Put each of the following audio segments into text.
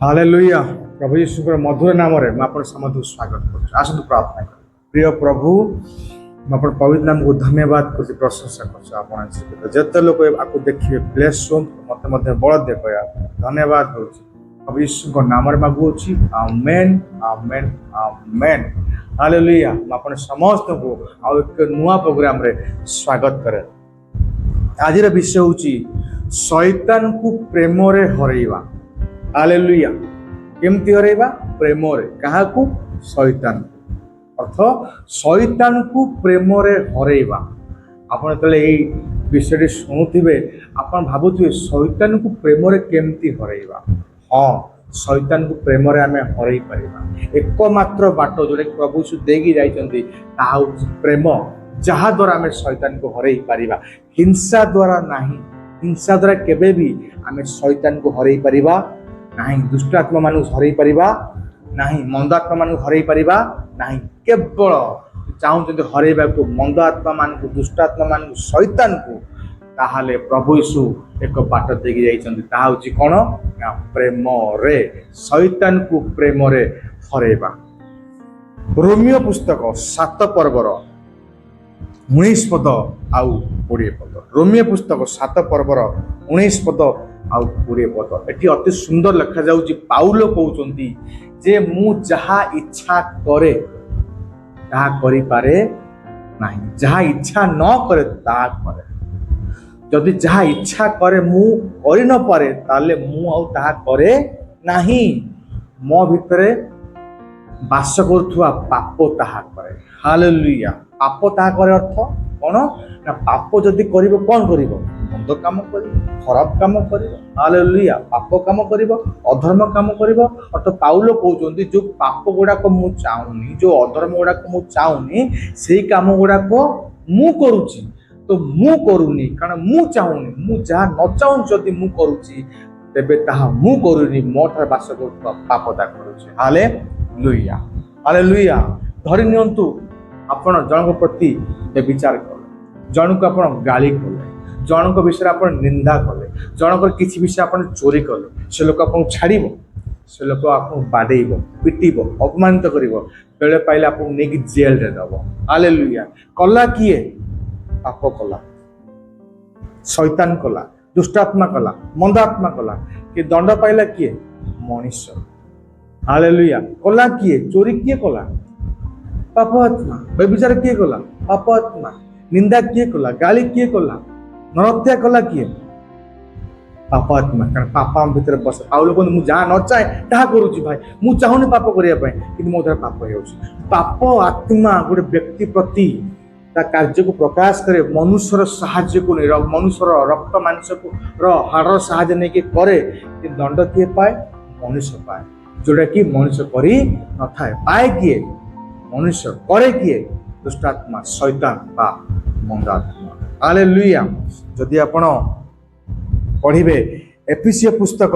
Hallelujah प्रभु यीशुଙ୍କର ମଧୁର ନାମରେ ମୁଁ ଆପଣ ସମସ୍ତଙ୍କୁ ସ୍ୱାଗତ କରୁଛି। ଆସନ୍ତୁ ପ୍ରାର୍ଥନା କରିବା। ପ୍ରିୟ ପ୍ରଭୁ ମୁଁ ଆପଣ ପବିତ୍ର ନାମକୁ ଧନ୍ୟବାଦ କରୁଛି, ପ୍ରଶଂସା କରୁଛି। ଆପଣ ଯେତେ ଲୋକ ଆକୁ ଦେଖିବେ ବ୍ଲେସ୍ ହୁଅନ୍ତୁ, ମୋତେ ମଧ୍ୟ ବଳ ଦେ କହିବା ଧନ୍ୟବାଦ କରୁଛି। ପ୍ରଭୁ ଯୀଶୁଙ୍କ ନାମରେ ମାଗୁଅଛି, ଆମେନ୍ ଆମେନ୍ ଆମେନ୍। ହାଲେଲୁୟା। ମୁଁ ଆପଣ ସମସ୍ତଙ୍କୁ ଆଉ ଏକ ନୂଆ ପ୍ରୋଗ୍ରାମରେ ସ୍ୱାଗତ କରେ। ଆଜିର ବିଷୟ ହେଉଛି ଶୈତାନକୁ ପ୍ରେମରେ ହରେଇବା। हालेलुया। केमती हरेबा? प्रेमरे। काहाकू? शैतान। अर्थ शैतान को प्रेमरे हरेबा। आपण तले एई विषय शुणुथिबे आपण भाबुथिबे शैतान को प्रेमरे केमती हरेबा। हां, शैतान को प्रेमरे आमे हरई परिबा। एकमात्र बाट जोरे प्रभु सु देगी जाइचंती ताहा होछि प्रेम, जहा द्वारा आमे शैतान को हरई परिबा। हिंसा द्वारा नाही। हिंसा द्वारा केबे भी आमे शैतान को हरई परिबा नहीं। दुष्टात्मा मानु हरई परिबा नहीं। मंदात्मा मानु हरई परिबा नहीं। केवल चाहते हरइबा को मंद आत्मा मानू, दुष्टात्मा मानू, शैतान को, ताहाले प्रभु यीशु एक बाट देगी जाइछन्ति। ताहा होछि कोन? ना प्रेम रे। शैतान को प्रेम रे हरइबा। रोमियो पुस्तक 7 पर्वर 19 पद आउ 20 पद। रोमियो पुस्तक 7 पर्वर 19 पद आउ 20 पद। एटी अति सुंदर लिखा जाउची। पाउलो कहउचंती जे मु जहा इच्छा करे ताहा करि पारे नाही, जहा इच्छा न करे ताहा करे। जदि जहा इच्छा करे मु करि न पारे ताले मु आउ ताहा करे नाही। मो भितरे बास करुवा पाप ताहा करे। हालेलुया। पाप ताहा करे अर्थ कोन? ना पाप जदि करिवो कोन करिवो? मंद काम करिवो, खराब काम करिवो। हालेलुया। पाप काम करिवो, अधर्म काम करिवो। अर्थ पाउलो कहउचंती जो पाप गुडा को मु चाहुनी, जो अधर्म गुडा को मु चाहुनी, सेही काम गुडा को मु करूची। तो मु करूनी कारण मु चाहुनी। मु जहा न चाहू जदि मु करूची तेबे ताहा मु करूनी। मोठार बास करुवा पाप ता करूची। हालेलुया। हालेलुया। धरि नियंतु आपण जनक प्रति विचार कले, जनक आपण गाली कले, जनक विषय आपण निंदा कले, जनक किसी विषय आपण चोरी कले, से लोक आपण छाड़िबो, से लोक आपण बाडेइबो, पिटिबो, अपमानित करिवो, बेले पाइले आपण नेकी जेल रे दबो। हालेलुया। कला किए? पाप कला, शैतान कला, दुष्टात्मा कला, मंदात्मा कला। कि दंड पाइला किए? मनुष्य। हालेलुया। कला किए? चोरी किए कला? पाप आत्मा। व्यभिचार किए कला? पाप आत्मा। निंदा किए कला? गाली किए कला? नरहत्या कला किए? पाप आत्मा। कारण पाप हम भीतर बस। आउ लोक मु जहा न चाहे ताहा करूची भाई। मु चाहुनी पाप करिया पय, कि मो द्वारा पाप हेउची। पाप आत्मा गोटे व्यक्ति प्रति ता कार्य को प्रकाश करे। मनुष्यर साहाय्य को नहीं, मनुष्यर रक्त मांस को हाड़ साहाय्य नहीं कि करे, कि दंड किए पाए? मनुष्य पाए। जोटा कि मनुष्य करी न थाए। पाए किए? मनुष्य। करे किए? दुष्टात्मा, शैतान बा मंदात्मा। हालेलुया। जदि आपण पढ़िबे एफिसियो पुस्तक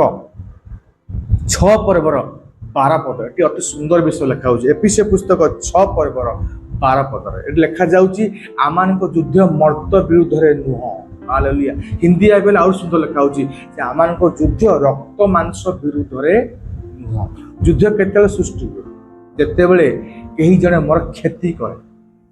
6 पर्वर 12 पद, एटी अति सुंदर विषय लिखा होछि। एफिसियो पुस्तक 6 पर्वर 12 पद एटी लिखा जाउछि आमान को युद्ध मर्त विरुद्ध रे नुह। हालेलुया। हिंदी आबेले और सुंदर लिखा होछि जे आमान को युद्ध रक्त मांस विरुद्ध रे नुह। युद्ध केतेले सृष्टि हुए? जेतेबेले केही जणे मोर क्षति करे,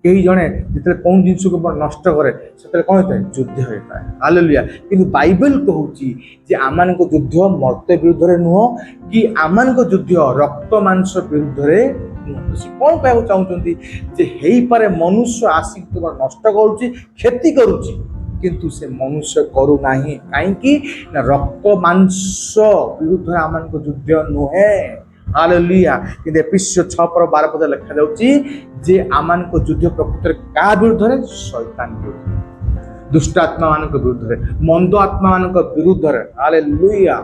केही जणे जेतेले कोन जिंस को मोर नष्ट करे, सेतेले कोन होय? युद्ध होय पाए। हालेलुया। किंतु बाइबल कहूची जे आमान को युद्ध मर्त विरुद्ध रे नुह, कि आमान को युद्ध रक्त मांस विरुद्ध रे नुह। से कोन कहू चाहउचंती जे हेई पारे मनुष्य आसी तोर नष्ट करूची, क्षति करूची, किंतु से मनुष्य करू नाही। काहे कि ना रक्त मांस विरुद्ध आमान को युद्ध नुहे। हालेलुया। कि एफिसियो 6 पर 12 पद लिखा जाउची जे आमान को युद्ध प्रकृति का विरुद्ध रे? शैतान विरुद्ध, दुष्टात्मा मान विरुद्ध रे, मंद आत्मा मान विरुद्ध रे। हालेलुया।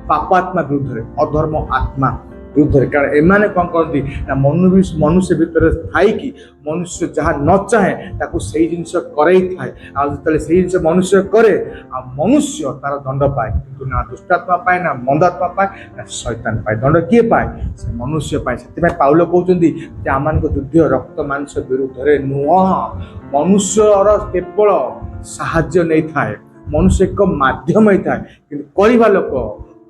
पापात्मा विरुद्ध रे, अधर्म आत्मा विरुद्ध रे। कारण एमाने कोन करती ना मनुष्य भीतर थाई कि मनुष्य जहा न चाहे ताकू सही जिंस करई थाए। आ जतले सही जिंस मनुष्य करे आ मनुष्य तार दंड पाए, किंतु ना दुष्टात्मा पाए, ना मंदात्मा पाए, ना शैतान पाए। दंड किए पाए? से मनुष्य पाए। सेति में पाउलो कहउचंती जे आमान को युद्ध रक्त मांस विरुद्ध रे नुह। मनुष्यर केवल साहाय्य नहीं थाए, मनुष्य एक माध्यम ही थाए, किंतु करिबा लोक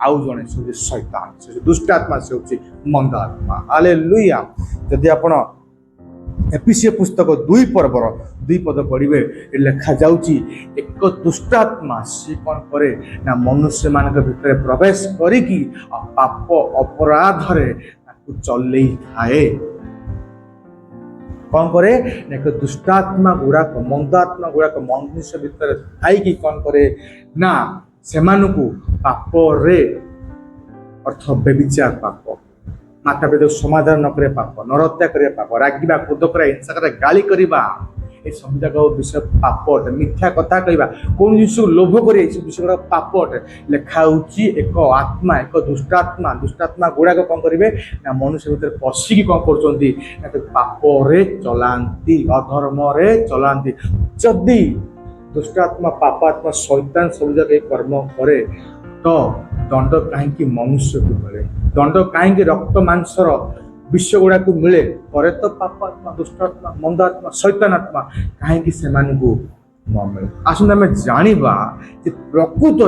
आउ जड़े से शैतान से दुष्ट आत्मा से होची मंद आत्मा। हालेलुया। जदि आपण एफिसियो पुस्तक 2 पर्वर 2 पद पढ़िबे लिखा जाउची एक दुष्टात्मा से कौन करे ना मनुष्य मान भितर प्रवेश करिकी पाप अपराध रे चलई थाए। कौन करे एक दुष्टात्मा गुड़ाक मंदात्मा गुड़ाक मनुष्य भितर थाई कौन करे ना सेमानकु पाप रे अर्थ व्यभिचार पाप माता पिता समाधान न करे पाप नरहत्या करे पाप रागिबा क्रोध करे हिंसा करे गाली करबा ए सब जगह विषय पाप अटे। मिथ्या कथा कहबा कौन जिनिस लोभ करे ए सब विषय पाप अटे। लेखा होची एक आत्मा एक दुष्टात्मा गुड़ाक कौन करेंगे ना मनुष्य भीतर पशिकी कौन करछंती पाप रे चलांती अधर्म रे चलांती। जदि दुष्टात्मा पापात्मा शैतान सब जगह कर्म करे तो दंड कहीं मनुष्य को मिले दंड कहीं रक्त मांसर विश्व गुड़ा को मिले पर तो पापात्मा दुष्टात्मा मंदात्मा शैतान आत्मा कहीं से न मिले। आसुन आम जाना प्रकृत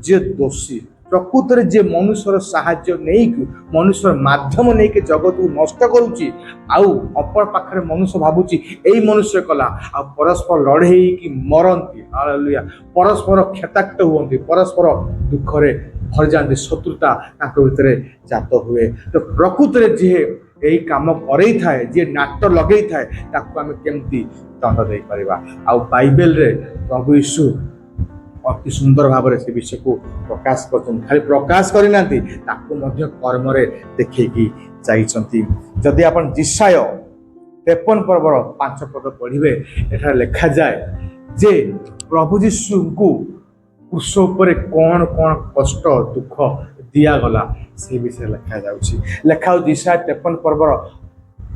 जे दोषी प्रकृत जे मनुष्यर साहाय्य नहीं मनुष्य माध्यम नहीं के जगत को नष्ट करुच्ची आउ अपर पाखे मनुष्य भावुची यही मनुष्य कला आ परस्पर लड़े कि मरती। हालेलुया। परस्पर क्षताक्त हुए परस्पर दुख रे भर जाते शत्रुता भितर जात हुए। तो प्रकृत जे यही काम करे थाए जे नाट लगे थाए ताकू आम केमती दंड दे पारिबा। आ बाइबल रे प्रभु यीशु अति सुंदर भाव से विषय को प्रकाश कर खाली प्रकाश करना कर्म देखी जाइछंती। जदि आपण जिसाय 53 पर्वर 5 पद पढ़िबे एठार लिखा जाए जे प्रभु यीशु को क्रूस उपरे कौन कौन कष्ट दुख दिया गला से विषय लिखा जाउची। लिखा जिसाय 53 पर्वर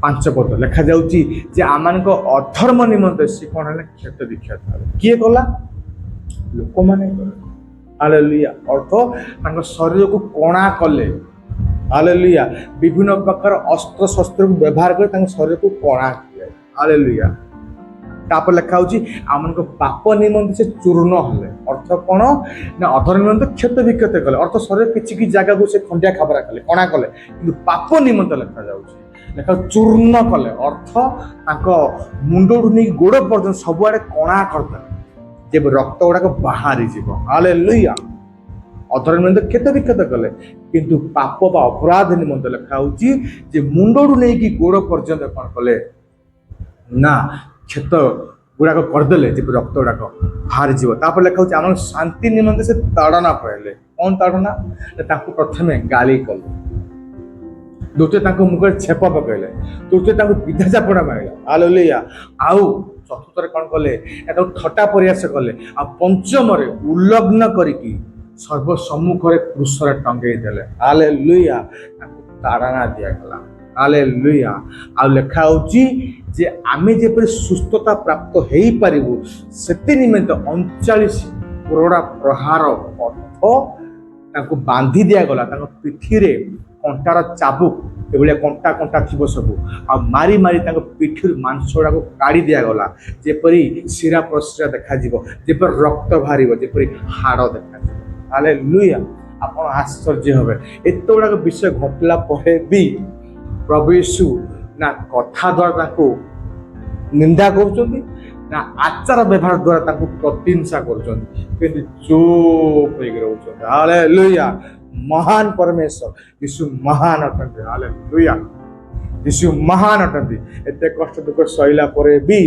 5 पद लिखा जाउची जे आमान को अधर्म निमंते से कौन है क्षत विक्षत किए गला लोक माने। हालेलुया। अर्थ तांको शरीर को कणा कले। हालेलुया। विभिन्न प्रकार अस्त्र शस्त्र को व्यवहार कर तांको शरीर को कणा किए। हालेलुया। तापर लिखा होची आमन को पाप निमंते से चूर्ण हले। अर्थ कोन ना अधर्म निमंते क्षत विक्षत कले अर्थ शरीर किछि कि जगह को से खंडिया खबरा कले कणा कले किंतु पाप निमंते लिखा जाउची लेखा चूर्ण कले अर्थ तांको मुंडोडु नै गोड़ पर्यंत सबुआडे कणा करता जब रक्त गुड़ाक बाहरी जीव। हालेलुया। अधर्म निमंते क्षत विक्षत कले किंतु पाप बा अपराध निमंते लिखा होची जे मुंडोडु नै कि गोड़ पर्यंत कोन कले ना क्षत गुड़ाक करदेले जब रक्त गुड़ाक बाहरी जीव। तापर लिखा होची आम शांति निमंते से ताड़ना पड़े कौन ताड़ना ताकू प्रथमे गाली कले द्वितीय मुख छेप पकड़े तृतीय विधा चापड़ा मारे। हालेलुया। आउ चतुर्थ कौन कले ठट्टा परिहास कले आ पंचम उल्लग्न करिकी सर्व सम्मुख क्रूस टंगे देले। हालेलुया। ताड़ना दिगला। हालेलुया। आ लिखा होची जे आमे जेपरि सुस्थता प्राप्त हो पारिबु सेति निमित्त 39 कोरड़ा प्रहार अर्थ बांधी दिया गला पिठी रे कंटार चाबुक एभलिया कंटा कंटा थी सब आ मारी मारी पिठी मांस गुड़ा को काढ़ी दिया गला जेपरी शिरा प्रशिरा देखा जेपर रक्त बाहर जेपरी हाड़ देखा। हालेलुया। आपण आश्चर्य होबे एत गुड़ा विषय घटला परे भी प्रभु यीशु ना कथा द्वारा निंदा करुचंती ना आचार व्यवहार द्वारा प्रशंसा करुचंती चुप होइक रहउचंती। हालेलुया। महान परमेश्वर यीशु महान अटंती। हालेलुया। यीशु महान अटंती। एते कष्ट दुख सहिला परे भी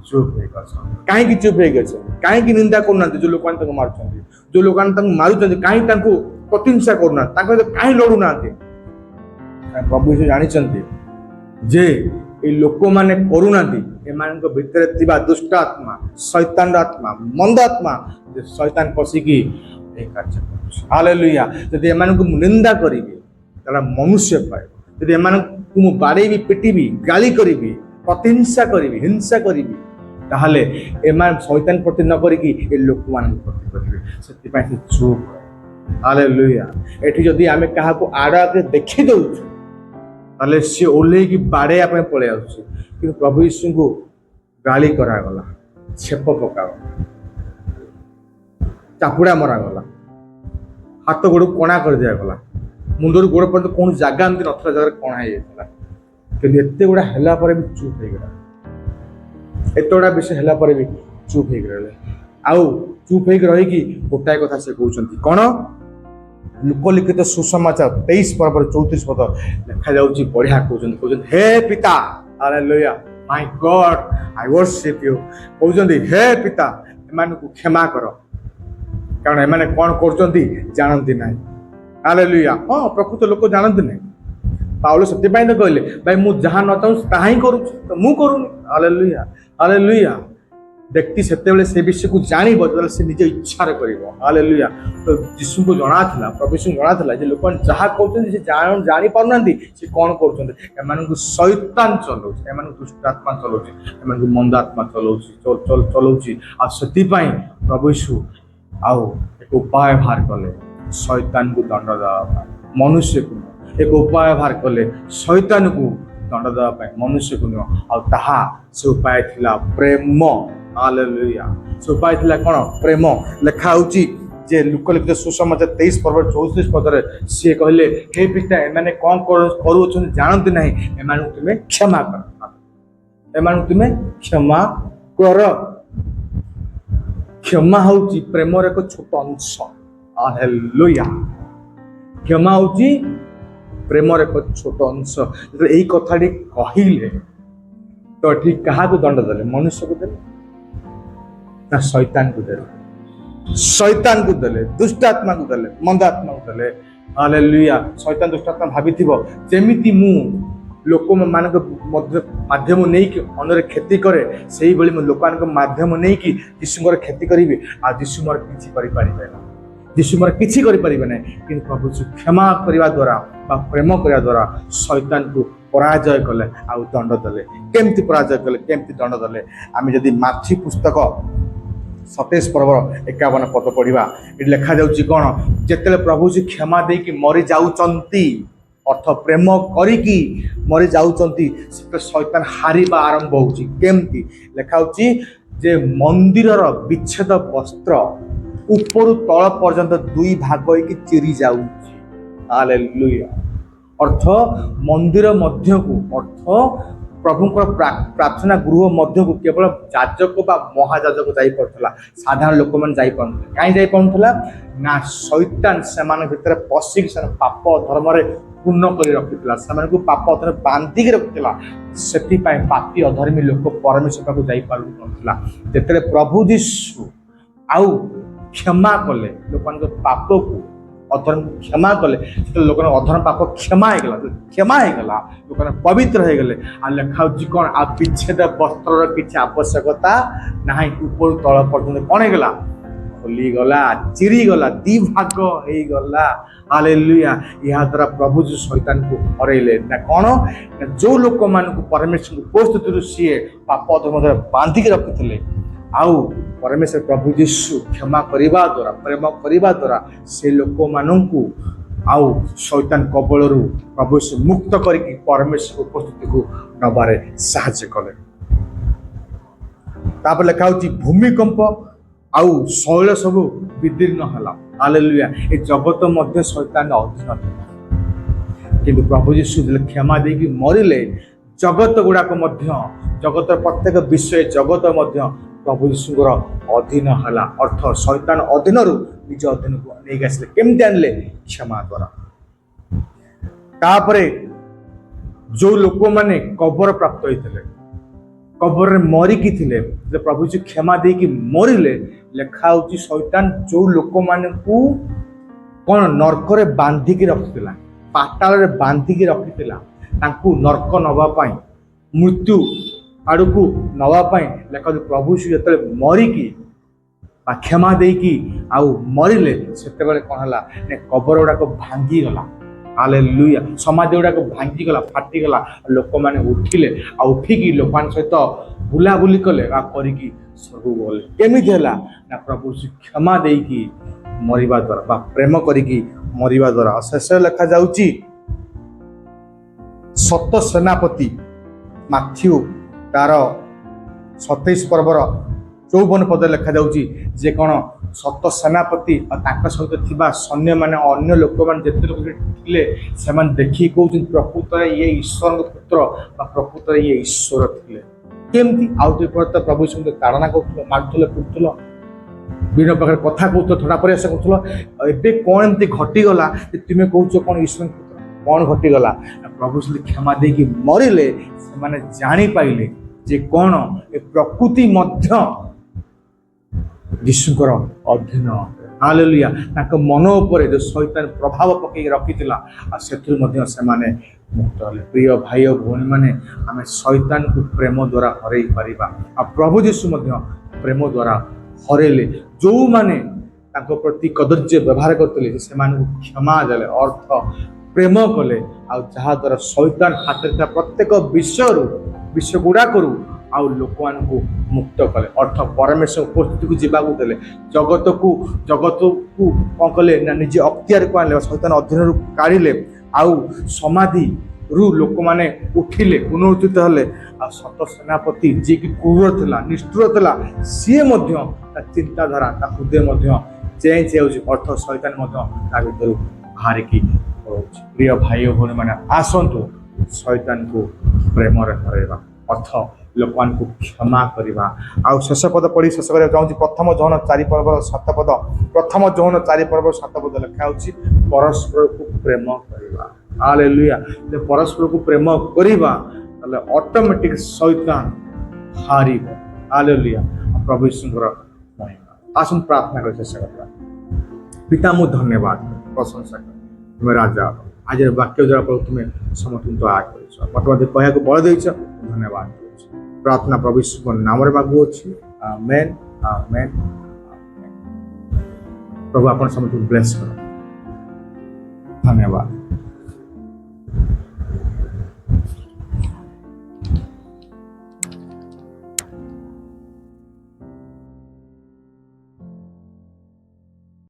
चुप होइक अछन। काहे चुप होइक अछन काहे निंदा करना जो लोक मारुचंती जो लोक मारुचंती काहे प्रशंसा करना काहे लड़ुना प्रभु यीशु जानिचंती जे ए लोक माने करुना एमानक भितर थिबा दुष्ट आत्मा शैतान आत्मा मंद आत्मा जे शैतान पसिकी ए कार्य करूछ। हालेलुया। जदि एमानक निंदा करिबी ताला मनुष्य पाए जदि एमानक मु बाड़ेबी पिटिबी गाली करिबी प्रशंसा करिबी हिंसा करिबी ताहले एमान शैतान प्रति न करिकी ए लोक मान प्रति करिबे सेति पय से चुप। हालेलुया। एठी जदि आमे काहा को आड़ा के देखि दउछ ताले से ओले की बाड़े आपने पळे आउछ कि प्रभु यीशु को गाली करा गला छेप पका चापुड़ा मरा गला। ହାତ ଗୋଡ଼ କଣା କରି ଦିଆଗଲା, ମୁଣ୍ଡରୁ ଗୋଡ଼ ପର୍ଯ୍ୟନ୍ତ କୌଣସି ଜାଗା ଏମିତି ନଥିଲା ଜାଗାରେ କଣା ହେଇଯାଇଥିଲା। କିନ୍ତୁ ଏତେ ଗୁଡ଼ା ହେଲା ପରେ ବି ଚୁପ୍ ହେଇଗଲା, ଏତେ ଗୁଡ଼ା ବିଷୟ ହେଲା ପରେ ବି ଚୁପ୍ ହେଇକି ରହିଲେ। ଆଉ ଚୁପ୍ ହେଇକି ରହିକି ଗୋଟାଏ କଥା ସେ କହୁଛନ୍ତି କ'ଣ? ଲୋକଲିଖିତ ସୁସମାଚାର 23 ପର୍ବ 34 ପଦ ଲେଖାଯାଉଛି, ବଢିଆ କହୁଛନ୍ତି ହେ ପିତା, hallelujah, my god I worship you। କହୁଛନ୍ତି ହେ ପିତା, ଏମାନଙ୍କୁ କ୍ଷମା କର, କାରଣ ଏମାନେ କ'ଣ କରୁଛନ୍ତି ଜାଣନ୍ତି ନାହିଁ। ହାଲେଲୁୟା। ହଁ, ପ୍ରକୃତ ଲୋକ ଜାଣନ୍ତି ନାହିଁ। ପାଉଲ ସେଥିପାଇଁ ତ କହିଲେ, ଭାଇ ମୁଁ ଯାହା ନ ଚାହୁଁଛି ତାହା ହିଁ କରୁଛି, ତ ମୁଁ କରୁନି। Hallelujah, hallelujah. ବ୍ୟକ୍ତି ସେତେବେଳେ ସେ ବିଷୟକୁ ଜାଣିବ ଯେତେବେଳେ ସେ ନିଜ ଇଚ୍ଛାରେ କରିବ। ହାଲେଲୁୟା। ତ ଯୀଶୁଙ୍କୁ ଜଣାଥିଲା, ପ୍ରଭୁ ଯୀଶୁଙ୍କୁ ଜଣାଥିଲା ଯେ ଲୋକମାନେ ଯାହା କରୁଛନ୍ତି ସେ ଜାଣିପାରୁନାହାନ୍ତି ସେ କ'ଣ କରୁଛନ୍ତି। ଏମାନଙ୍କୁ ଶୈତାନ ଚଲଉଛି, ଏମାନଙ୍କୁ ଦୁଷ୍ଟାତ୍ମା ଚଲଉଛି, ଏମାନଙ୍କୁ ମନ୍ଦ ଆତ୍ମା ଚଲଉଛି। ଆଉ ସେଥିପାଇଁ ପ୍ରଭୁ ଯୀଶୁ ଆଉ ଏକ ଉପାୟ ବାହାର କଲେ ଶୈତାନକୁ ଦଣ୍ଡ ଦେବା ପାଇଁ, ମନୁଷ୍ୟକୁ ଏକ ଉପାୟ ବାହାର କଲେ ଶୈତାନକୁ ଦଣ୍ଡ ଦେବା ପାଇଁ, ମନୁଷ୍ୟକୁ ନୁହଁ। ଆଉ ତାହା ସେ ଉପାୟ ଥିଲା ପ୍ରେମ। ହାଲେଲୁୟା। ସେ ଉପାୟ ଥିଲା କ'ଣ? ପ୍ରେମ। ଲେଖା ହେଉଛି ଯେ ଲୋକଲିଖିତ ସୁସମାଚାର 23 ପର୍ବ 34 ପଦରେ ସିଏ କହିଲେ, ହେ ପିତା, ଏମାନେ କ'ଣ କରୁଅଛନ୍ତି ଜାଣନ୍ତି ନାହିଁ, ଏମାନଙ୍କୁ ତୁମେ କ୍ଷମା କର, ଏମାନଙ୍କୁ ତୁମେ କ୍ଷମା କର। କ୍ଷମା ହେଉଛି ପ୍ରେମର ଏକ ଛୋଟ ଅଂଶ। ହାଲେଲୁୟା। କ୍ଷମା ହେଉଛି ପ୍ରେମର ଏକ ଛୋଟ ଅଂଶ। ଯେତେବେଳେ ଏଇ କଥାଟି କହିଲେ ତ ଠିକ କାହାକୁ ଦଣ୍ଡ ଦେଲେ? ମନୁଷ୍ୟକୁ ଦେଲେ ନା ଶୈତାନକୁ ଦେଲେ? ଶୈତାନକୁ ଦେଲେ, ଦୁଷ୍ଟାତ୍ମାକୁ ଦେଲେ, ମନ୍ଦାତ୍ମାକୁ ଦେଲେ। ହାଲେଲୁୟା। ଶୈତାନ ଦୁଷ୍ଟାତ୍ମା ଭାବିଥିବ ଯେମିତି ମୁଁ ଲୋକମାନଙ୍କ ମାଧ୍ୟମ ନେଇକି ଅନ୍ୟରେ କ୍ଷତି କରେ, ସେଇଭଳି ମୁଁ ଲୋକମାନଙ୍କ ମାଧ୍ୟମ ନେଇକି ଯୀଶୁଙ୍କର କ୍ଷତି କରିବି, ଆଉ ଯୀଶୁ ମୋର କିଛି କରିପାରିବେ ନା, ଯୀଶୁ ମୋର କିଛି କରିପାରିବେ ନାହିଁ। କିନ୍ତୁ ପ୍ରଭୁ ଯୀଶୁ କ୍ଷମା କରିବା ଦ୍ୱାରା ବା ପ୍ରେମ କରିବା ଦ୍ୱାରା ଶୈତାନକୁ ପରାଜୟ କଲେ ଆଉ ଦଣ୍ଡ ଦେଲେ। କେମିତି ପରାଜୟ କଲେ, କେମିତି ଦଣ୍ଡ ଦେଲେ? ଆମେ ଯଦି ମାଥ୍ୟୁ ପୁସ୍ତକ 27 ପର୍ବର 51 ପଦ ପଢିବା, ଏଠି ଲେଖାଯାଉଛି କ'ଣ? ଯେତେବେଳେ ପ୍ରଭୁ ଯୀଶୁ କ୍ଷମା ଦେଇକି ମରି ଯାଉଛନ୍ତି, ଅର୍ଥ ପ୍ରେମ କରିକି ମରି ଯାଉଛନ୍ତି, ସେତେବେଳେ ଶୈତାନ ହାରିବା ଆରମ୍ଭ ହେଉଛି। କେମିତି? ଲେଖା ହେଉଛି ଯେ ମନ୍ଦିରର ବିଚ୍ଛେଦ ବସ୍ତ୍ର ଉପରୁ ତଳ ପର୍ଯ୍ୟନ୍ତ 2 ଭାଗ ହେଇକି ଚିରି ଯାଉଛି। ହାଲେଲୁୟା। ଅର୍ଥ ମନ୍ଦିର ମଧ୍ୟକୁ, ଅର୍ଥ ପ୍ରଭୁଙ୍କର ପ୍ରାର୍ଥନା ଗୃହ ମଧ୍ୟକୁ କେବଳ ଯାଜକ ବା ମହାଯାଜକ ଯାଇପାରୁଥିଲା, ସାଧାରଣ ଲୋକମାନେ ଯାଇପାରୁନଥିଲେ। କାହିଁ ଯାଇପାରୁନଥିଲା? ନା ଶୈତାନ ସେମାନଙ୍କ ଭିତରେ ପଶିକି ସେମାନେ ପାପ ଧର୍ମରେ ପୂର୍ଣ୍ଣ କରି ରଖିଥିଲା, ସେମାନଙ୍କୁ ପାପ ଧର୍ମ ବାନ୍ଧିକି ରଖିଥିଲା। ସେଥିପାଇଁ ପାପୀ ଅଧର୍ମୀ ଲୋକ ପରମେଶ୍ୱର ପାଖକୁ ଯାଇପାରୁନଥିଲା। ଯେତେବେଳେ ପ୍ରଭୁ ଯୀଶୁ ଆଉ କ୍ଷମା କଲେ ଲୋକମାନଙ୍କ ପାପକୁ, ଅଧର୍ମ କ୍ଷମା କଲେ, ସେତେବେଳେ ଲୋକଙ୍କ ଅଧର୍ମ ପାପ କ୍ଷମା ହେଇଗଲା, ଲୋକମାନେ ପବିତ୍ର ହେଇଗଲେ। ଆଉ ଲେଖା ହେଉଛି କ'ଣ? ଆଉ ବିଚ୍ଛେଦ ବସ୍ତ୍ରର କିଛି ଆବଶ୍ୟକତା ନାହିଁ। ଉପରୁ ତଳ ପର୍ଯ୍ୟନ୍ତ କ'ଣ ହେଇଗଲା? ଖୋଲିଗଲା, ଚିରିଗଲା, 2 ଭାଗ ହେଇଗଲା। ହାଲେଲୁୟା। ଏହା ଦ୍ୱାରା ପ୍ରଭୁ ଯୀଶୁ ଶୈତାନକୁ ହରେଇଲେ। ନା କ'ଣ? ଯୋଉ ଲୋକମାନଙ୍କୁ ପରମେଶ୍ୱର ଉପସ୍ଥିତିରୁ ସିଏ ପାପ ଅଧର୍ମ ଦ୍ୱାରା ବାନ୍ଧିକି ରଖିଥିଲେ, ଆଉ ପରମେଶ୍ୱର ପ୍ରଭୁ ଯୀଶୁ କ୍ଷମା କରିବା ଦ୍ୱାରା, ପ୍ରେମ କରିବା ଦ୍ୱାରା ସେ ଲୋକମାନଙ୍କୁ ଆଉ ଶୈତାନ କବଳରୁ ପ୍ରଭୁ ଯୀଶୁ ମୁକ୍ତ କରିକି ପରମେଶ୍ୱର ଉପସ୍ଥିତିକୁ ନେବାରେ ସାହାଯ୍ୟ କଲେ। ତାପରେ ଲେଖା ହେଉଛି ଭୂମିକମ୍ପ ଆଉ ଶୈଳ ସବୁ ବିଦୀର୍ଣ୍ଣ ହେଲା। ହାଲେଲୁୟା। ଏ ଜଗତ ମଧ୍ୟ ଶୈତାନ ଅଧୀନ ଥିଲା, କିନ୍ତୁ ପ୍ରଭୁ ଯୀଶୁ କ୍ଷମା ଦେଇକି ମରିଲେ, ଜଗତ ଗୁଡାକ ମଧ୍ୟ, ଜଗତର ପ୍ରତ୍ୟେକ ବିଷୟ ଜଗତ ମଧ୍ୟ ପ୍ରଭୁ ଯୀଶୁଙ୍କର ଅଧୀନ ହେଲା। ଅର୍ଥ ଶୈତାନ ଅଧୀନରୁ ନିଜ ଅଧୀନକୁ ନେଇକି ଆସିଲେ। କେମିତି ଆଣିଲେ? କ୍ଷମା ଦ୍ୱାରା। ତାପରେ ଯୋଉ ଲୋକମାନେ କବର ପ୍ରାପ୍ତ ହେଇଥିଲେ, କବରରେ ମରିକି ଥିଲେ, ପ୍ରଭୁ ଯୀଶୁ କ୍ଷମା ଦେଇକି ମରିଲେ, ଲେଖା ହେଉଛି ଶୈତାନ ଯୋଉ ଲୋକମାନଙ୍କୁ କ'ଣ ନର୍କରେ ବାନ୍ଧିକି ରଖିଥିଲା, ପାତାଳରେ ବାନ୍ଧିକି ରଖିଥିଲା, ତାଙ୍କୁ ନର୍କ ନେବା ପାଇଁ, ମୃତ୍ୟୁ ଆଡ଼କୁ ନେବା ପାଇଁ, ଲେଖା ପ୍ରଭୁ ଯୀଶୁ ଯେତେବେଳେ ମରିକି ବା କ୍ଷମା ଦେଇକି ଆଉ ମରିଲେ, ସେତେବେଳେ କ'ଣ ହେଲା? ନା କବର ଗୁଡ଼ାକ ଭାଙ୍ଗିଗଲା। ହାଲେଲୁୟା। ସମାଧି ଗୁଡ଼ାକ ଭାଙ୍ଗିଗଲା, ଫାଟିଗଲା। ଲୋକମାନେ ଉଠିଲେ, ଆଉ ଉଠିକି ଲୋକମାନଙ୍କ ସହିତ ବୁଲାବୁଲି କଲେ, ବା କରିକି ସବୁ ଗଲେ। କେମିତି ହେଲା? ନା ପ୍ରଭୁ କ୍ଷମା ଦେଇକି ମରିବା ଦ୍ୱାରା ବା ପ୍ରେମ କରିକି ମରିବା ଦ୍ୱାରା। ଶେଷରେ ଲେଖାଯାଉଛି ସତ ସେନାପତି ମାଥ୍ୟୁ ତାର 27 ପର୍ବର 54 ପଦରେ ଲେଖାଯାଉଛି ଯେ କ'ଣ? ସତ ସେନାପତି ଆଉ ତାଙ୍କ ସହିତ ଥିବା ସୈନ୍ୟମାନେ ଅନ୍ୟ ଲୋକମାନେ ଯେତେ ଲୋକ ଥିଲେ ସେମାନେ ଦେଖିକି କହୁଛନ୍ତି ପ୍ରକୃତରେ ଇଏ ଈଶ୍ୱରଙ୍କ ପୁତ୍ର ବା ପ୍ରକୃତରେ ଇଏ ଈଶ୍ୱର ଥିଲେ। କେମିତି? ଆଉ ଟିକେ ପରେ ତ ପ୍ରଭୁ ସହିତ ତାଡ଼ନା କରୁଥିଲ, ମାରୁଥିଲ, ପିଟୁଥିଲ, ବିଭିନ୍ନ ପ୍ରକାର କଥା କହୁଥିଲ, ଥଣ୍ଡା ପରିହାସ କରୁଥିଲ। ଏବେ କ'ଣ ଏମିତି ଘଟିଗଲା ଯେ ତୁମେ କହୁଛ କ'ଣ ଈଶ୍ୱରଙ୍କ ପୁତ୍ର? କ'ଣ ଘଟିଗଲା? ପ୍ରଭୁ ସହିତ କ୍ଷମା ଦେଇକି ମରିଲେ ସେମାନେ ଜାଣିପାରିଲେ ଯେ କ'ଣ ଏ ପ୍ରକୃତି ମଧ୍ୟ ଯୀଶୁଙ୍କର ଅଧୀନ। ହାଲେଲୁୟା। ତାଙ୍କ ମନ ଉପରେ ଯେଉଁ ଶୈତାନ ପ୍ରଭାବ ପକାଇକି ରଖିଥିଲା ଆଉ ସେଥିରୁ ମଧ୍ୟ ସେମାନେ ମୁକ୍ତ ହେଲେ। ପ୍ରିୟ ଭାଇ ଓ ଭଉଣୀମାନେ, ଆମେ ଶୈତାନକୁ ପ୍ରେମ ଦ୍ୱାରା ହରେଇ ପାରିବା ଆଉ ପ୍ରଭୁ ଯୀଶୁ ମଧ୍ୟ ପ୍ରେମ ଦ୍ୱାରା ହରେଇଲେ। ଯେଉଁମାନେ ତାଙ୍କ ପ୍ରତି କଦର୍ଯ୍ୟ ବ୍ୟବହାର କରୁଥିଲେ ସେମାନଙ୍କୁ କ୍ଷମା ଦେଲେ, ଅର୍ଥ ପ୍ରେମ କଲେ ଆଉ ଯାହାଦ୍ୱାରା ଶୈତାନ ହାତରେ ଥିବା ପ୍ରତ୍ୟେକ ବିଷୟ ଗୁଡ଼ାକରୁ ଆଉ ଲୋକମାନଙ୍କୁ ମୁକ୍ତ କଲେ। ଅର୍ଥ ପରମେଶ୍ୱର ଉପସ୍ଥିତିକୁ ଯିବାକୁ ଦେଲେ। ଜଗତକୁ କ'ଣ କଲେ ନା ନିଜେ ଅକ୍ତିଆରକୁ ଆଣିଲେ, ଶୈତାନ ଅଧୀନରୁ କାଢ଼ିଲେ। ଆଉ ସମାଧିରୁ ଲୋକମାନେ ଉଠିଲେ, ପୁନରୁତ୍ଥିତ ହେଲେ। ଆଉ ସତ ସେନାପତି ଯିଏକି କ୍ରୂର ଥିଲା, ନିଷ୍ଠୁର ଥିଲା, ସିଏ ମଧ୍ୟ ତା ଚିନ୍ତାଧାରା, ତା ହୃଦୟ ମଧ୍ୟ ଚେଞ୍ଜ ହେଉଛି। ଅର୍ଥ ଶୈତାନ ମଧ୍ୟ ତା ଭିତରୁ ବାହାରିକି ପଳାଉଛି। ପ୍ରିୟ ଭାଇ ଓ ଭଉଣୀମାନେ, ଆସନ୍ତୁ ଶୈତାନକୁ ପ୍ରେମରେ ହରେଇବା, ଅର୍ଥ ଲୋକମାନଙ୍କୁ କ୍ଷମା କରିବା। ଆଉ ଶେଷ ପଦ ପଢ଼ି ଶେଷ କରିବାକୁ ଚାହୁଁଛି। ପ୍ରଥମ ଯୋହନ 4 ପର୍ବର 7 ପଦ। ପ୍ରଥମ ଯୋହନ 4 ପର୍ବର 7 ପଦ ଲେଖା ହେଉଛି ପରସ୍ପରକୁ ପ୍ରେମ କରିବା। ହାଲେଲୁୟା। ଯଦି ପରସ୍ପରକୁ ପ୍ରେମ କରିବା ତାହେଲେ ଅଟୋମେଟିକ ଶୈତାନ ହାରିବ। ହାଲେଲୁୟା। ପ୍ରଭୁ ଯୀଶୁଙ୍କର ମହିମା। ଆସନ୍ତୁ ପ୍ରାର୍ଥନା କରି ଶେଷ କରିବା। ପିତା, ମୁଁ ଧନ୍ୟବାଦ ପ୍ରଶଂସା କରେ, ତୁମେ ରାଜା। ଆଜିର ବାକ୍ୟ ଦ୍ୱାରା ତୁମେ ସମସ୍ତଙ୍କୁ ଦୟା କରିଛ, ମୋତେ ମଧ୍ୟ କହିବାକୁ ବଳ ଦେଇଛ। ଧନ୍ୟବାଦ କରୁଛି। ପ୍ରାର୍ଥନା ପ୍ରଭୁ ଯୀଶୁଙ୍କ ନାମରେ ମାଗୁଅଛି। ଆମେନ୍, ଆମେନ୍, ଆମେନ୍। ପ୍ରଭୁ ଆପଣ ସମସ୍ତଙ୍କୁ ବ୍ଲେସ୍ କର। ଧନ୍ୟବାଦ।